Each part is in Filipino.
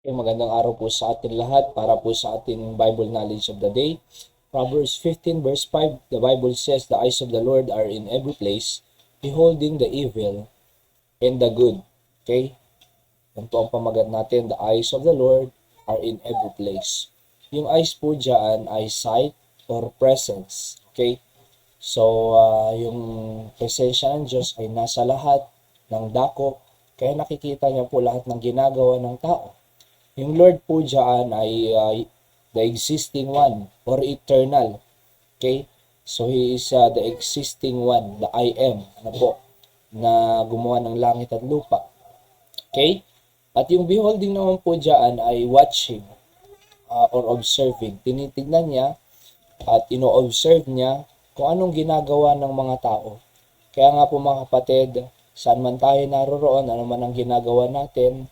Magandang araw po sa atin lahat para po sa ating Bible knowledge of the day. Proverbs 15 verse 5, the Bible says, "The eyes of the Lord are in every place, beholding the evil and the good." Okay? Yan po ang pamagat natin. The eyes of the Lord are in every place. Yung eyes po dyan ay sight or presence. Okay? So, yung presensya ng Diyos ay nasa lahat ng dako, kaya nakikita niya po lahat ng ginagawa ng tao. Yung Lord po dyan ay the existing one or eternal. Okay? So, He is the existing one, the I am, ano po, na gumawa ng langit at lupa. Okay? At yung beholding naman po dyan ay watching or observing. Tinitignan niya at ino-observe niya kung anong ginagawa ng mga tao. Kaya nga po mga kapatid, saan man tayo naroroon, ano man ang ginagawa natin,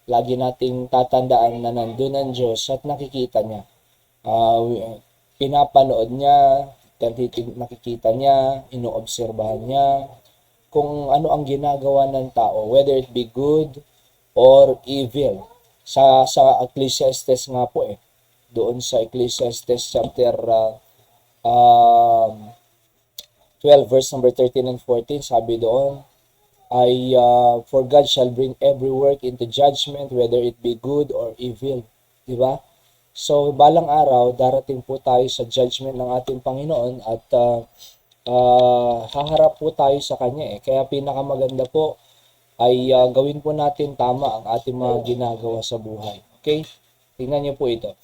lagi nating tatandaan na nandun ang Diyos at nakikita niya. Pinapanood niya, nakikita niya, inoobserbahan niya kung ano ang ginagawa ng tao, whether it be good or evil. Sa Ecclesiastes nga po doon sa Ecclesiastes chapter 12 verse number 13 and 14, sabi doon ay for God shall bring every work into judgment, whether it be good or evil. Diba? So, balang araw, darating po tayo sa judgment ng ating Panginoon at haharap po tayo sa Kanya. Kaya pinakamaganda po ay gawin po natin tama ang ating mga ginagawa sa buhay. Okay? Tingnan niyo po ito.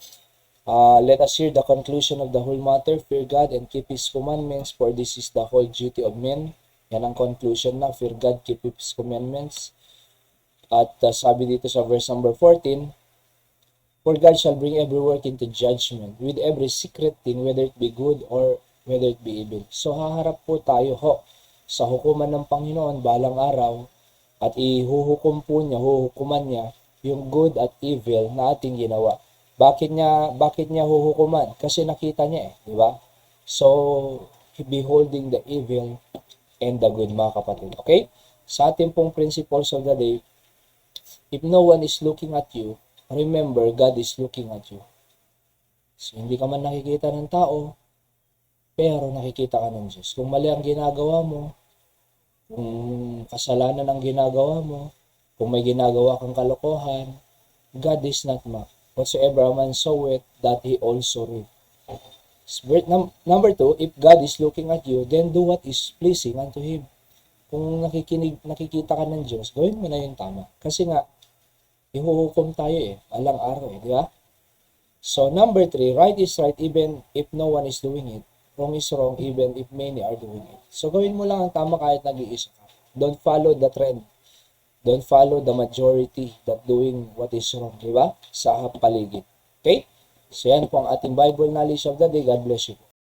Let us hear the conclusion of the whole matter. Fear God and keep His commandments, for this is the whole duty of men. Yan ang conclusion na. Fear God, keep His commandments. At sabi dito sa verse number 14, "For God shall bring every work into judgment, with every secret thing, whether it be good or whether it be evil." So haharap po tayo sa hukuman ng Panginoon balang araw at huhukuman niya yung good at evil na ating ginawa. Bakit niya huhukuman? Kasi nakita niya di ba? So, beholding the evil and the good, mga kapatid. Okay? Sa ating pong principles of the day, if no one is looking at you, remember, God is looking at you. So, hindi ka man nakikita ng tao, pero nakikita ka ng Diyos. Kung mali ang ginagawa mo, kung kasalanan ang ginagawa mo, kung may ginagawa kang kalokohan, God is not mocked. Whatsoever a man soweth, that he also reap. Number 2, if God is looking at you, then do what is pleasing unto Him. Kung nakikita ka ng Diyos, gawin mo na yung tama. Kasi nga, ihuhukom tayo alang araw di ba? So, number 3, right is right even if no one is doing it. Wrong is wrong even if many are doing it. So, gawin mo lang ang tama kahit nag-iisa ka. Don't follow the trend. Don't follow the majority that doing what is wrong, di ba? Sa paligid. Okay? So, yan po ang ating Bible knowledge of the day. God bless you.